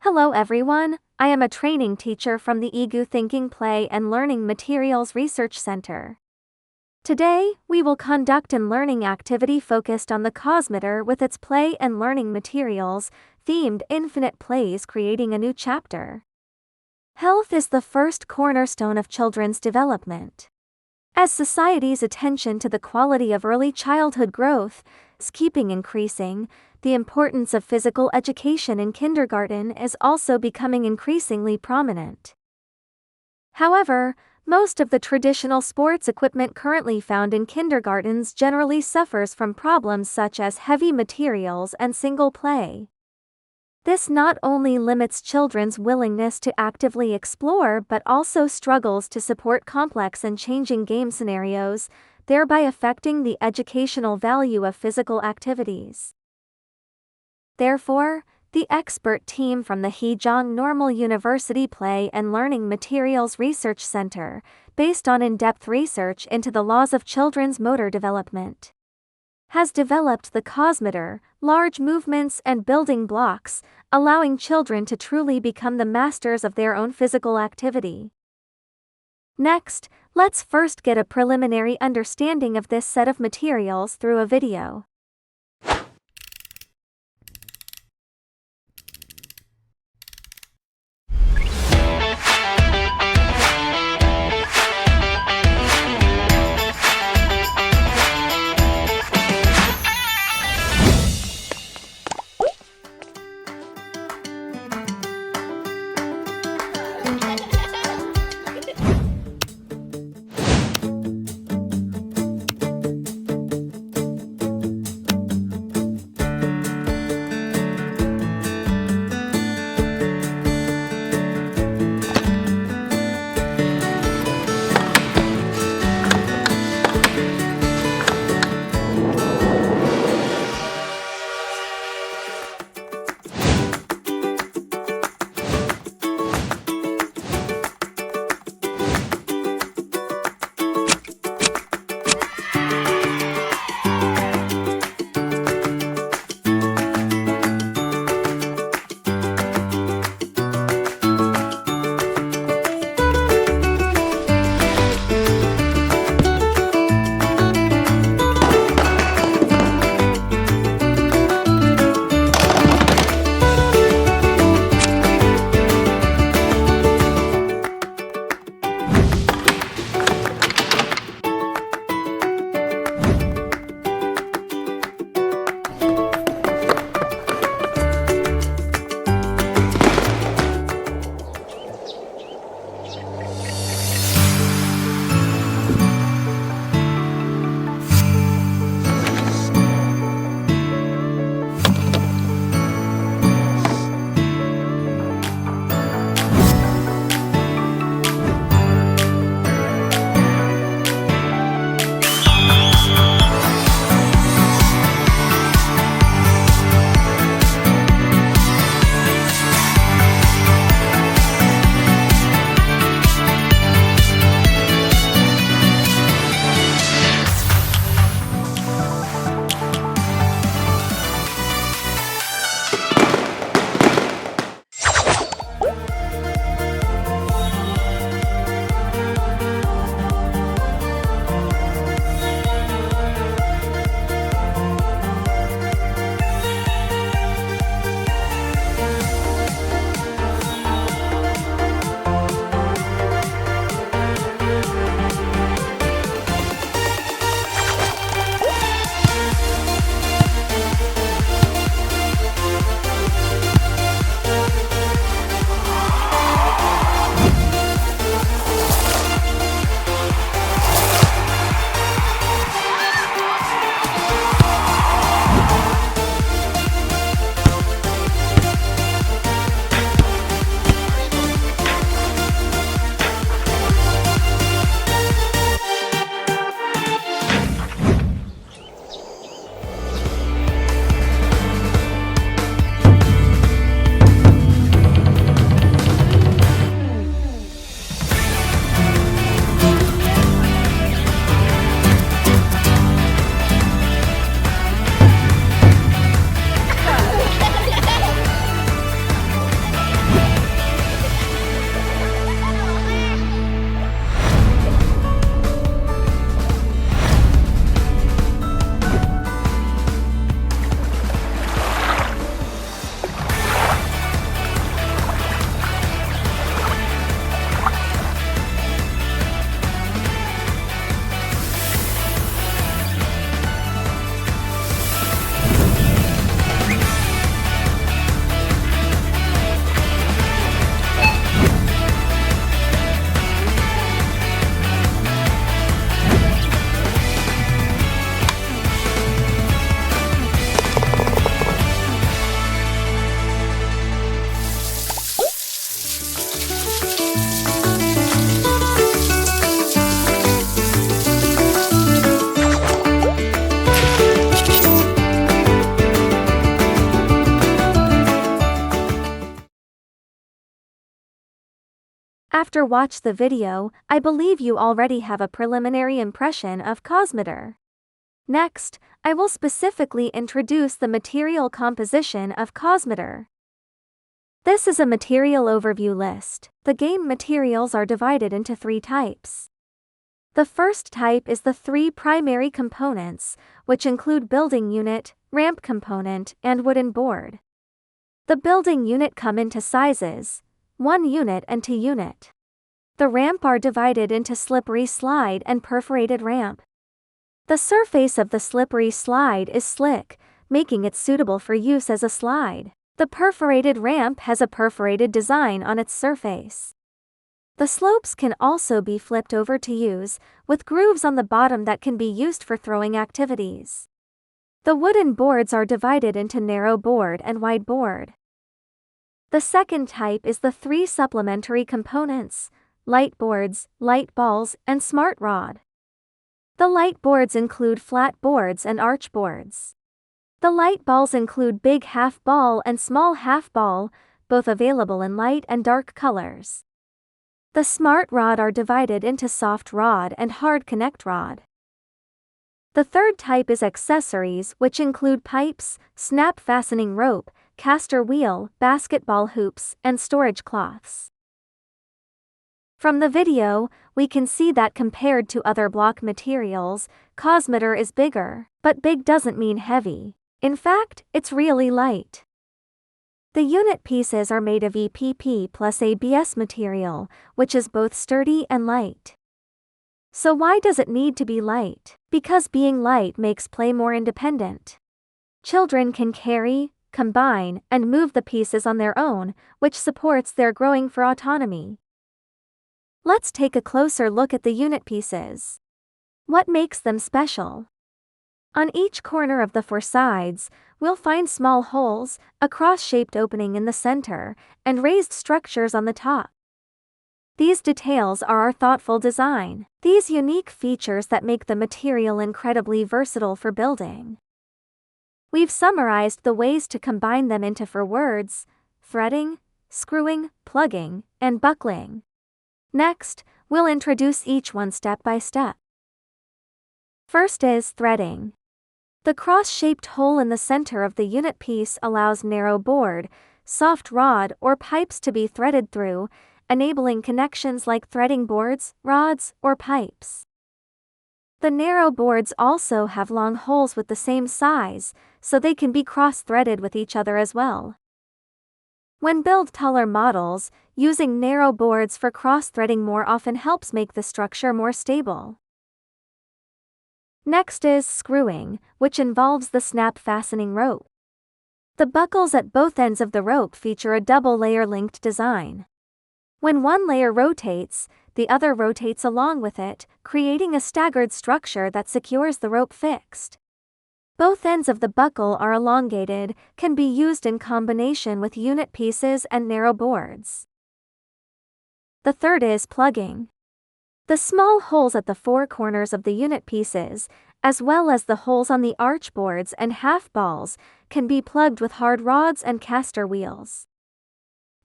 Hello everyone, I am a training teacher from the EGU Thinking Play and Learning Materials Research Center. Today, we will conduct an learning activity focused on the Cosmotor with its play and learning materials, themed infinite plays creating a new chapter. Health is the first cornerstone of children's development. As society's attention to the quality of early childhood growth is keeping increasing, the importance of physical education in kindergarten is also becoming increasingly prominent. However, most of the traditional sports equipment currently found in kindergartens generally suffers from problems such as heavy materials and single play. This not only limits children's willingness to actively explore but also struggles to support complex and changing game scenarios, thereby affecting the educational value of physical activities. Therefore, the expert team from the Hejiang Normal University Play and Learning Materials Research Center, based on in-depth research into the laws of children's motor development, has developed the Cosmotor, large movements and building blocks, allowing children to truly become the masters of their own physical activity. Next, let's first get a preliminary understanding of this set of materials through a video. After watch the video, I believe you already have a preliminary impression of Cosmotor. Next, I will specifically introduce the material composition of Cosmotor. This is a material overview list. The game materials are divided into 3 types. The first type is the 3 primary components, which include building unit, ramp component, and wooden board. The building unit come into sizes, 1 unit and 2 unit. The ramp are divided into slippery slide and perforated ramp. The surface of the slippery slide is slick, making it suitable for use as a slide. The perforated ramp has a perforated design on its surface. The slopes can also be flipped over to use, with grooves on the bottom that can be used for throwing activities. The wooden boards are divided into narrow board and wide board. The second type is the 3 supplementary components: light boards, light balls, and smart rod. The light boards include flat boards and arch boards. The light balls include big half ball and small half ball, both available in light and dark colors. The smart rod are divided into soft rod and hard connect rod. The third type is accessories, which include pipes, snap fastening rope, caster wheel, basketball hoops, and storage cloths. From the video, we can see that compared to other block materials, Cosmotor is bigger, but big doesn't mean heavy. In fact, it's really light. The unit pieces are made of EPP plus ABS material, which is both sturdy and light. So why does it need to be light? Because being light makes play more independent. Children can carry, combine, and move the pieces on their own, which supports their growing for autonomy. Let's take a closer look at the unit pieces. What makes them special? On each corner of the 4 sides, we'll find small holes, a cross-shaped opening in the center, and raised structures on the top. These details are our thoughtful design. These unique features that make the material incredibly versatile for building. We've summarized the ways to combine them into 4 words: threading, screwing, plugging, and buckling. Next, we'll introduce each one step by step. First is threading. The cross-shaped hole in the center of the unit piece allows narrow board, soft rod, or pipes to be threaded through, enabling connections like threading boards, rods, or pipes. The narrow boards also have long holes with the same size, so they can be cross-threaded with each other as well. When build taller models, using narrow boards for cross-threading more often helps make the structure more stable. Next is screwing, which involves the snap fastening rope. The buckles at both ends of the rope feature a double-layer linked design. When one layer rotates, the other rotates along with it, creating a staggered structure that secures the rope fixed. Both ends of the buckle are elongated, can be used in combination with unit pieces and narrow boards. The third is plugging. The small holes at the 4 corners of the unit pieces, as well as the holes on the arch boards and half balls, can be plugged with hard rods and caster wheels.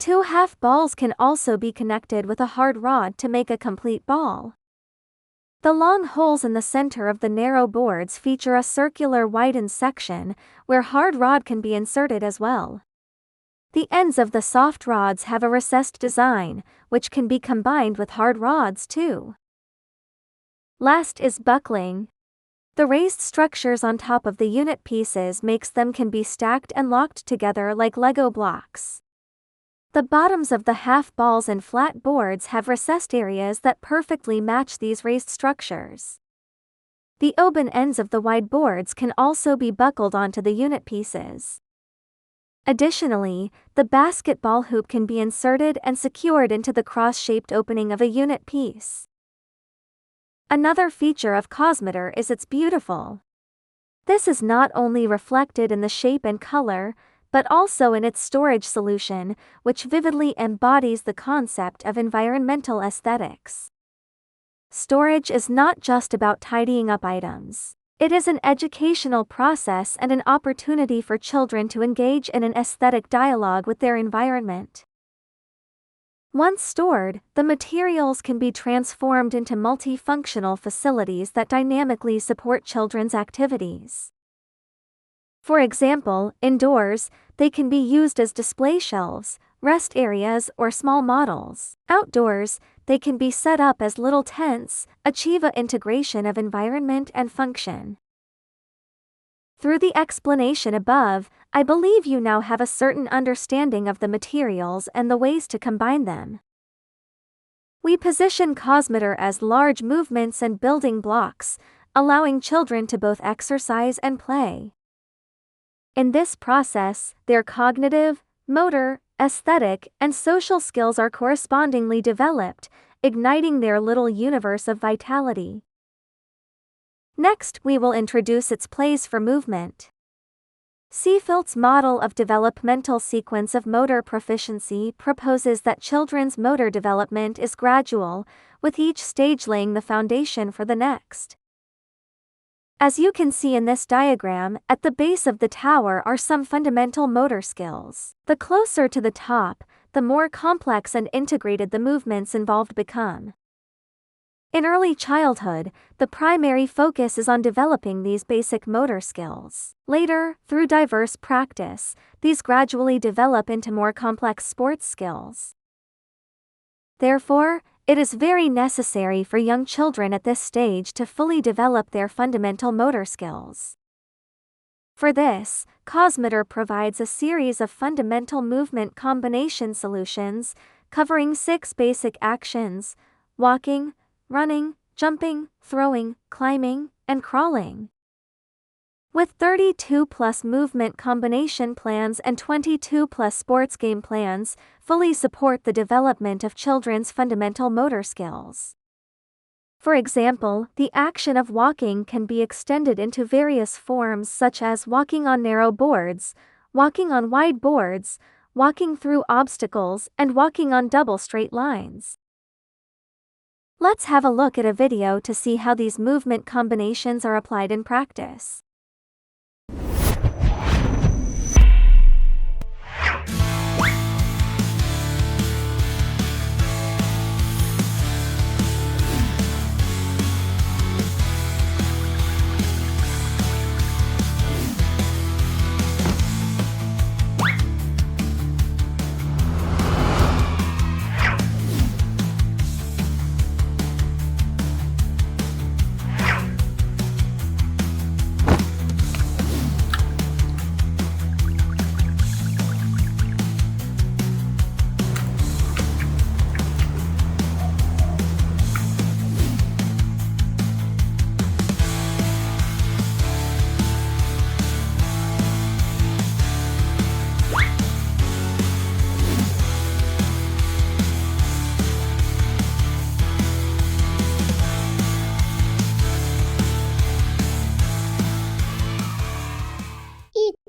2 half balls can also be connected with a hard rod to make a complete ball. The long holes in the center of the narrow boards feature a circular widened section, where hard rod can be inserted as well. The ends of the soft rods have a recessed design, which can be combined with hard rods too. Last is buckling. The raised structures on top of the unit pieces makes them can be stacked and locked together like Lego blocks. The bottoms of the half balls and flat boards have recessed areas that perfectly match these raised structures. The open ends of the wide boards can also be buckled onto the unit pieces. Additionally, the basketball hoop can be inserted and secured into the cross-shaped opening of a unit piece. Another feature of Cosmotor is its beautiful. This is not only reflected in the shape and color, but also in its storage solution, which vividly embodies the concept of environmental aesthetics. Storage is not just about tidying up items. It is an educational process and an opportunity for children to engage in an aesthetic dialogue with their environment. Once stored, the materials can be transformed into multifunctional facilities that dynamically support children's activities. For example, indoors, they can be used as display shelves, rest areas, or small models. Outdoors, they can be set up as little tents, achieve a integration of environment and function. Through the explanation above, I believe you now have a certain understanding of the materials and the ways to combine them. We position Cosmotor as large movements and building blocks, allowing children to both exercise and play. In this process, their cognitive, motor, aesthetic, and social skills are correspondingly developed, igniting their little universe of vitality. Next, we will introduce its plays for movement. Seefeldt's model of developmental sequence of motor proficiency proposes that children's motor development is gradual, with each stage laying the foundation for the next. As you can see in this diagram, at the base of the tower are some fundamental motor skills. The closer to the top, the more complex and integrated the movements involved become. In early childhood, the primary focus is on developing these basic motor skills. Later, through diverse practice, these gradually develop into more complex sports skills. Therefore, it is very necessary for young children at this stage to fully develop their fundamental motor skills. For this, Cosmotor provides a series of fundamental movement combination solutions, covering 6 basic actions: walking, running, jumping, throwing, climbing, and crawling. With 32+ movement combination plans and 22+ sports game plans, fully support the development of children's fundamental motor skills. For example, the action of walking can be extended into various forms such as walking on narrow boards, walking on wide boards, walking through obstacles, and walking on double straight lines. Let's have a look at a video to see how these movement combinations are applied in practice.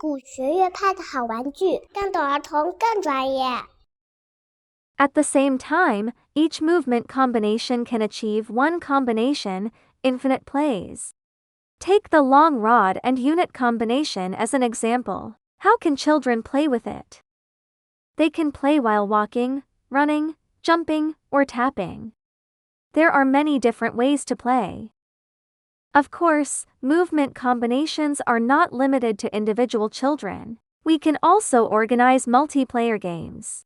古学院派的好玩具，更懂儿童更专业。 At the same time, each movement combination can achieve one combination, infinite plays. Take the long rod and unit combination as an example. How can children play with it? They can play while walking, running, jumping, or tapping. There are many different ways to play. Of course, movement combinations are not limited to individual children. We can also organize multiplayer games,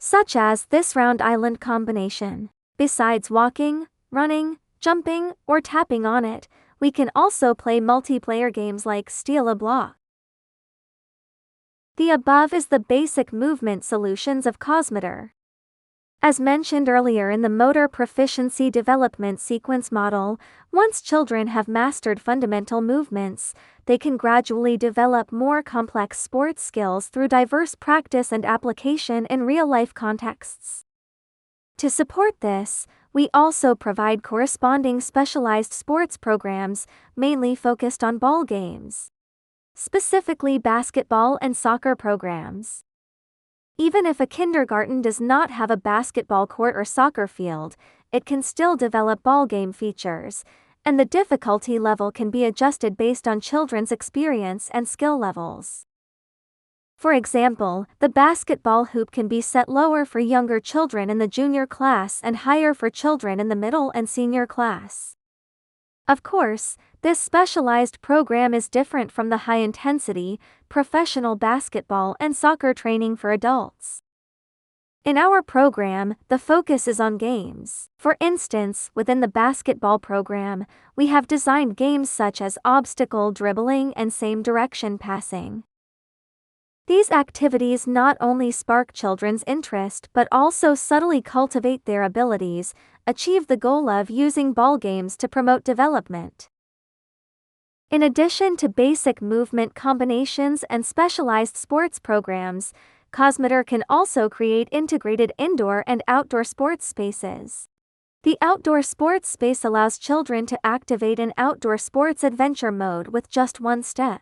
such as this round island combination. Besides walking, running, jumping, or tapping on it, we can also play multiplayer games like Steal a Block. The above is the basic movement solutions of Cosmotor. As mentioned earlier in the motor proficiency development sequence model, once children have mastered fundamental movements, they can gradually develop more complex sports skills through diverse practice and application in real-life contexts. To support this, we also provide corresponding specialized sports programs, mainly focused on ball games, specifically basketball and soccer programs. Even if a kindergarten does not have a basketball court or soccer field, it can still develop ball game features, and the difficulty level can be adjusted based on children's experience and skill levels. For example, the basketball hoop can be set lower for younger children in the junior class and higher for children in the middle and senior class. Of course, this specialized program is different from the high-intensity, professional basketball and soccer training for adults. In our program, the focus is on games. For instance, within the basketball program, we have designed games such as obstacle dribbling and same-direction passing. These activities not only spark children's interest but also subtly cultivate their abilities, achieve the goal of using ball games to promote development. In addition to basic movement combinations and specialized sports programs, Cosmotor can also create integrated indoor and outdoor sports spaces. The outdoor sports space allows children to activate an outdoor sports adventure mode with just one step.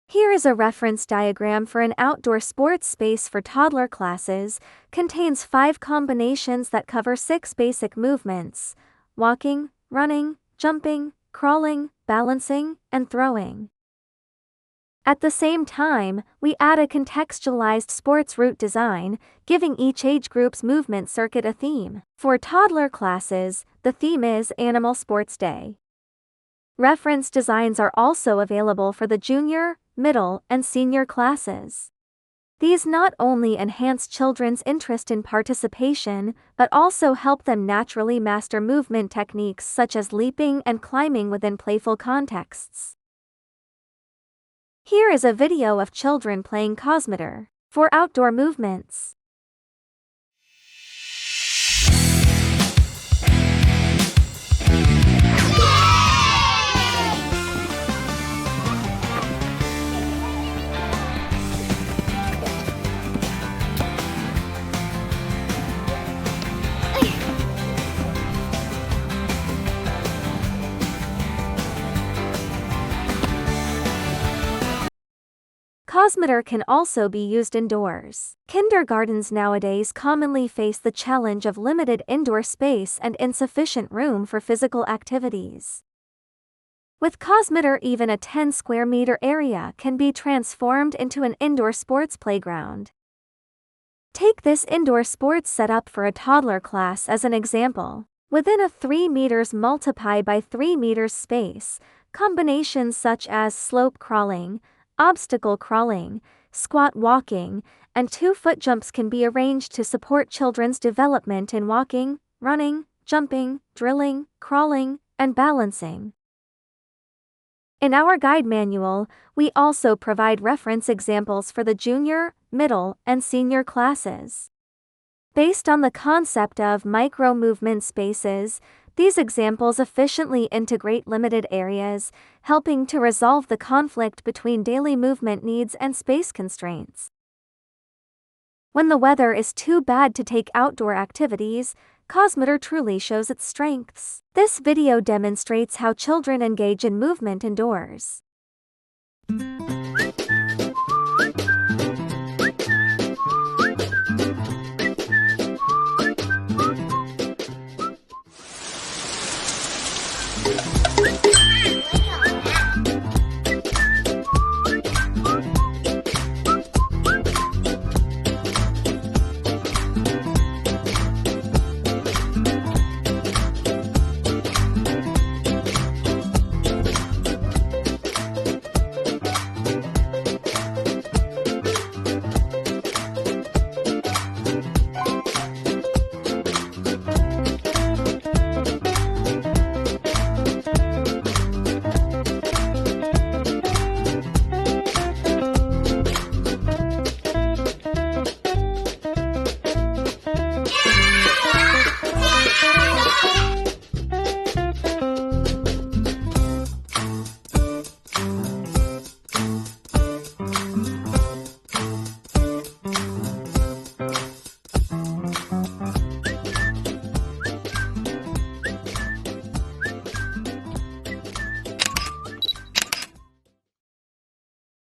Here is a reference diagram for an outdoor sports space for toddler classes, contains 5 combinations that cover 6 basic movements: walking, running, jumping, crawling, balancing, and throwing. At the same time, we add a contextualized sports route design, giving each age group's movement circuit a theme. For toddler classes, the theme is Animal Sports Day. Reference designs are also available for the junior, middle, and senior classes. These not only enhance children's interest in participation, but also help them naturally master movement techniques such as leaping and climbing within playful contexts. Here is a video of children playing Cosmotor for outdoor movements. Cosmotor can also be used indoors. Kindergartens nowadays commonly face the challenge of limited indoor space and insufficient room for physical activities. With Cosmotor, even a 10 square meter area can be transformed into an indoor sports playground. Take this indoor sports setup for a toddler class as an example. Within a 3 meters multiply by 3 meters space, combinations such as slope crawling, obstacle crawling, squat walking, and 2-foot jumps can be arranged to support children's development in walking, running, jumping, drilling, crawling, and balancing. In our guide manual, we also provide reference examples for the junior, middle, and senior classes. Based on the concept of micro-movement spaces, these examples efficiently integrate limited areas, helping to resolve the conflict between daily movement needs and space constraints. When the weather is too bad to take outdoor activities, Cosmotor truly shows its strengths. This video demonstrates how children engage in movement indoors.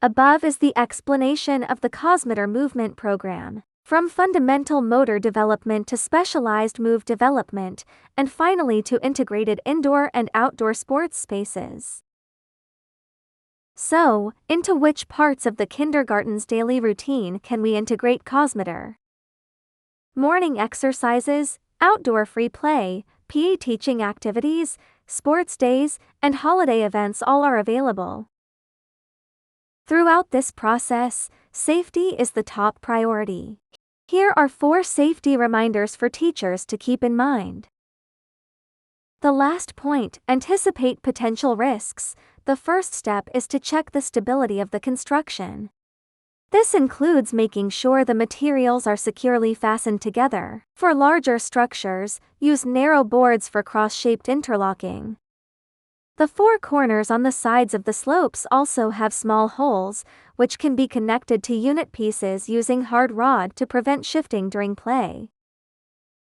Above is the explanation of the Cosmotor movement program, from fundamental motor development to specialized move development, and finally to integrated indoor and outdoor sports spaces. So, into which parts of the kindergarten's daily routine can we integrate Cosmotor? Morning exercises, outdoor free play, PE teaching activities, sports days, and holiday events all are available. Throughout this process, safety is the top priority. Here are 4 safety reminders for teachers to keep in mind. The last point, anticipate potential risks. The first step is to check the stability of the construction. This includes making sure the materials are securely fastened together. For larger structures, use narrow boards for cross-shaped interlocking. The 4 corners on the sides of the slopes also have small holes, which can be connected to unit pieces using hard rod to prevent shifting during play.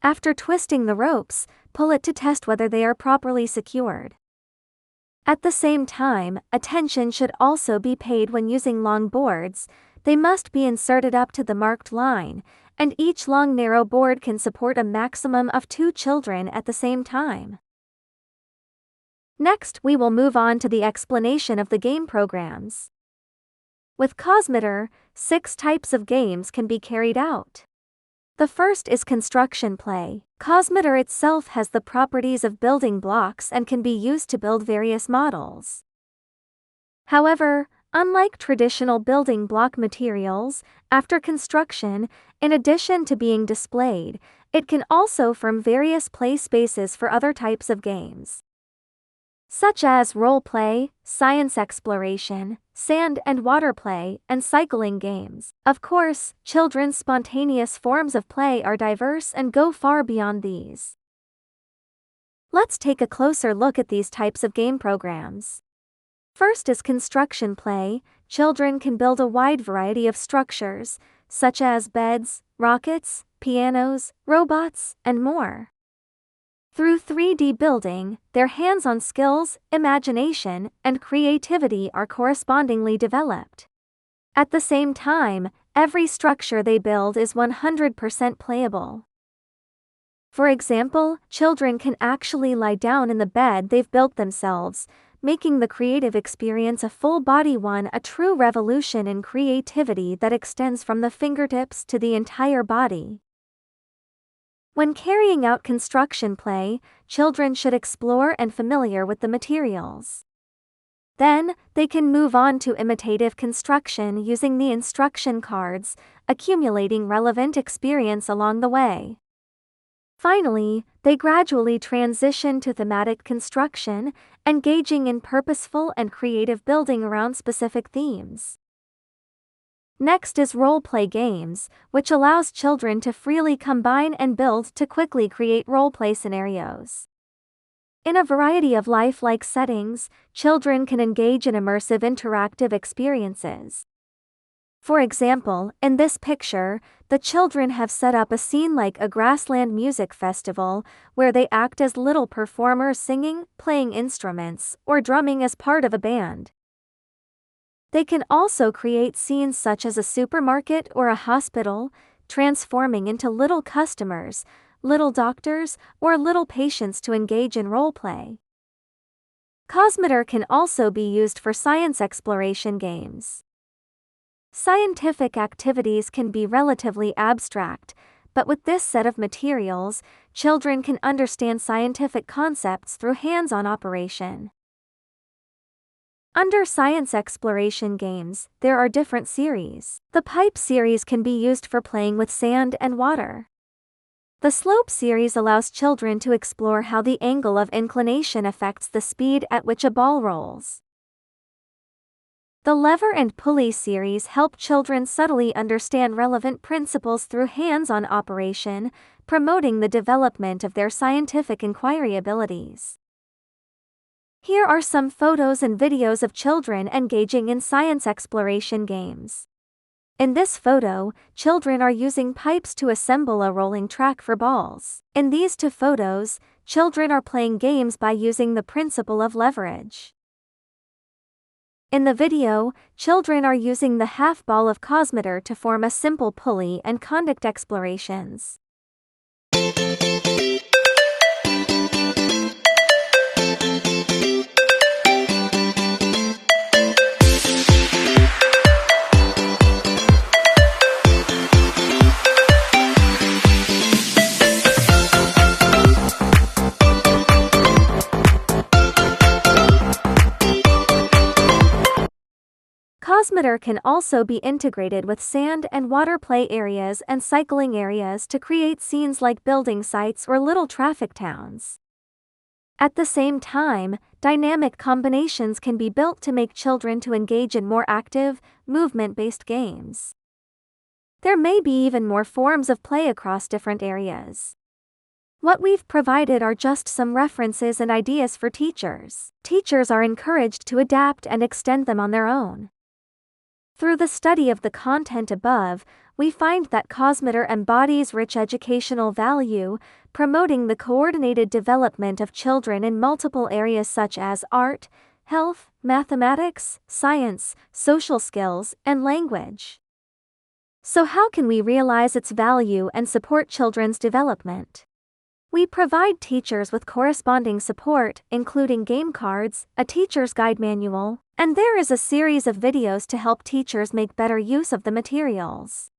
After twisting the ropes, pull it to test whether they are properly secured. At the same time, attention should also be paid when using long boards. They must be inserted up to the marked line, and each long narrow board can support a maximum of 2 children at the same time. Next, we will move on to the explanation of the game programs. With Cosmotor, 6 types of games can be carried out. The first is construction play. Cosmotor itself has the properties of building blocks and can be used to build various models. However, unlike traditional building block materials, after construction, in addition to being displayed, it can also form various play spaces for other types of games, such as role play, science exploration, sand and water play, and cycling games. Of course, children's spontaneous forms of play are diverse and go far beyond these. Let's take a closer look at these types of game programs. First is construction play. Children can build a wide variety of structures, such as beds, rockets, pianos, robots, and more. Through 3D building, their hands-on skills, imagination, and creativity are correspondingly developed. At the same time, every structure they build is 100% playable. For example, children can actually lie down in the bed they've built themselves, making the creative experience a full-body one, a true revolution in creativity that extends from the fingertips to the entire body. When carrying out construction play, children should explore and familiar with the materials. Then, they can move on to imitative construction using the instruction cards, accumulating relevant experience along the way. Finally, they gradually transition to thematic construction, engaging in purposeful and creative building around specific themes. Next is role-play games, which allows children to freely combine and build to quickly create role-play scenarios. In a variety of lifelike settings, children can engage in immersive interactive experiences. For example, in this picture, the children have set up a scene like a grassland music festival, where they act as little performers singing, playing instruments, or drumming as part of a band. They can also create scenes such as a supermarket or a hospital, transforming into little customers, little doctors, or little patients to engage in role-play. Cosmotor can also be used for science exploration games. Scientific activities can be relatively abstract, but with this set of materials, children can understand scientific concepts through hands-on operation. Under science exploration games, there are different series. The pipe series can be used for playing with sand and water. The slope series allows children to explore how the angle of inclination affects the speed at which a ball rolls. The lever and pulley series help children subtly understand relevant principles through hands-on operation, promoting the development of their scientific inquiry abilities. Here are some photos and videos of children engaging in science exploration games. In this photo, children are using pipes to assemble a rolling track for balls. In these 2 photos, children are playing games by using the principle of leverage. In the video, children are using the half ball of Cosmotor to form a simple pulley and conduct explorations. Cosmotor can also be integrated with sand and water play areas and cycling areas to create scenes like building sites or little traffic towns. At the same time, dynamic combinations can be built to make children to engage in more active, movement-based games. There may be even more forms of play across different areas. What we've provided are just some references and ideas for teachers. Teachers are encouraged to adapt and extend them on their own. Through the study of the content above, we find that Cosmotor embodies rich educational value, promoting the coordinated development of children in multiple areas such as art, health, mathematics, science, social skills, and language. So how can we realize its value and support children's development? We provide teachers with corresponding support, including game cards, a teacher's guide manual, and there is a series of videos to help teachers make better use of the materials.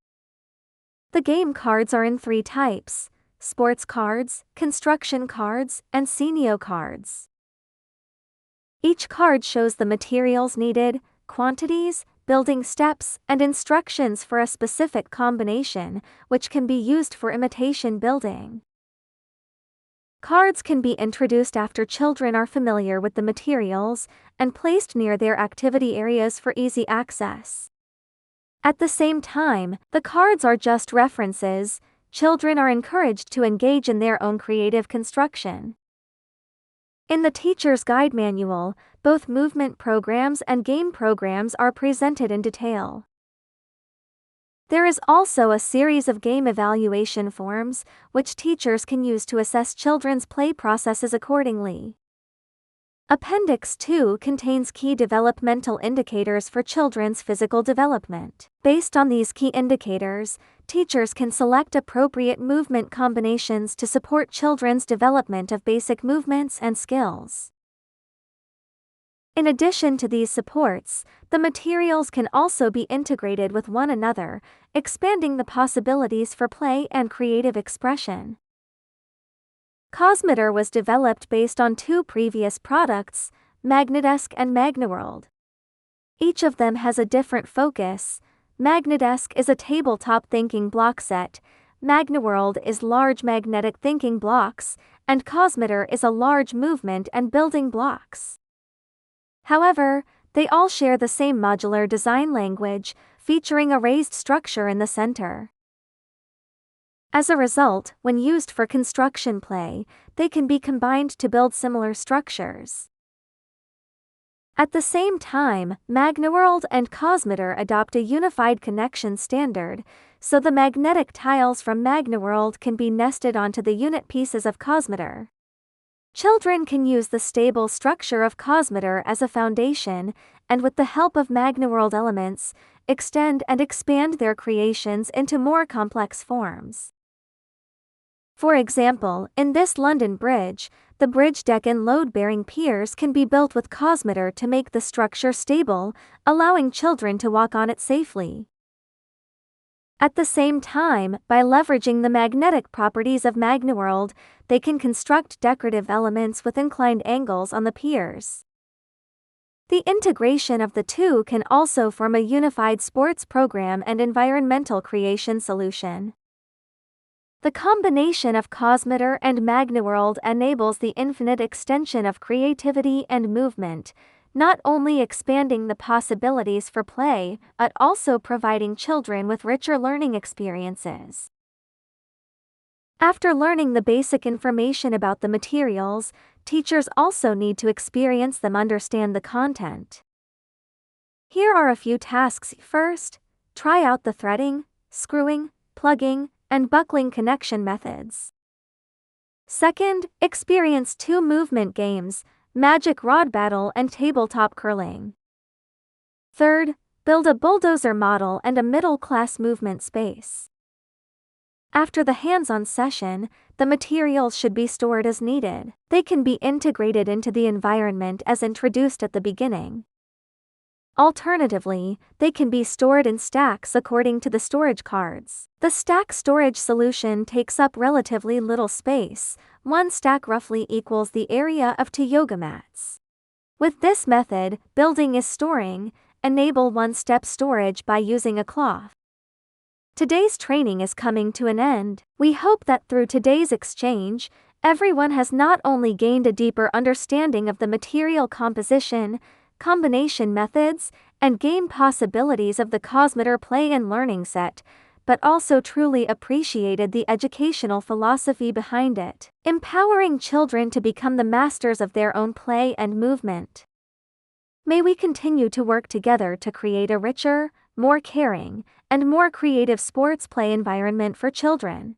The game cards are in 3 types: sports cards, construction cards, and senior cards. Each card shows the materials needed, quantities, building steps, and instructions for a specific combination, which can be used for imitation building. Cards can be introduced after children are familiar with the materials and placed near their activity areas for easy access. At the same time, the cards are just references. Children are encouraged to engage in their own creative construction. In the teacher's guide manual, both movement programs and game programs are presented in detail. There is also a series of game evaluation forms, which teachers can use to assess children's play processes accordingly. Appendix 2 contains key developmental indicators for children's physical development. Based on these key indicators, teachers can select appropriate movement combinations to support children's development of basic movements and skills. In addition to these supports, the materials can also be integrated with one another, expanding the possibilities for play and creative expression. Cosmotor was developed based on 2 previous products, Magnedesk and MagnaWorld. Each of them has a different focus. Magnedesk is a tabletop thinking block set, MagnaWorld is large magnetic thinking blocks, and Cosmotor is a large movement and building blocks. However, they all share the same modular design language, featuring a raised structure in the center. As a result, when used for construction play, they can be combined to build similar structures. At the same time, MagnaWorld and Cosmotor adopt a unified connection standard, so the magnetic tiles from MagnaWorld can be nested onto the unit pieces of Cosmotor. Children can use the stable structure of Cosmotor as a foundation, and with the help of MagnaWorld elements, extend and expand their creations into more complex forms. For example, in this London Bridge, the bridge deck and load-bearing piers can be built with Cosmotor to make the structure stable, allowing children to walk on it safely. At the same time, by leveraging the magnetic properties of MagnaWorld, they can construct decorative elements with inclined angles on the piers. The integration of the two can also form a unified sports program and environmental creation solution. The combination of Cosmotor and MagnaWorld enables the infinite extension of creativity and movement, not only expanding the possibilities for play, but also providing children with richer learning experiences. After learning the basic information about the materials, teachers also need to experience them, understand the content. Here are a few tasks. First, try out the threading, screwing, plugging, and buckling connection methods. Second, experience 2 movement games, Magic Rod Battle and Tabletop Curling. Third, build a bulldozer model and a middle-class movement space. After the hands-on session, the materials should be stored as needed. They can be integrated into the environment as introduced at the beginning. Alternatively, they can be stored in stacks according to the storage cards. The stack storage solution takes up relatively little space. 1 stack roughly equals the area of 2 yoga mats. With this method, building is storing, enable one-step storage by using a cloth. Today's training is coming to an end. We hope that through today's exchange, everyone has not only gained a deeper understanding of the material composition, combination methods, and game possibilities of the Cosmotor Play and Learning Set, but also truly appreciated the educational philosophy behind it, empowering children to become the masters of their own play and movement. May we continue to work together to create a richer, more caring, and more creative sports play environment for children.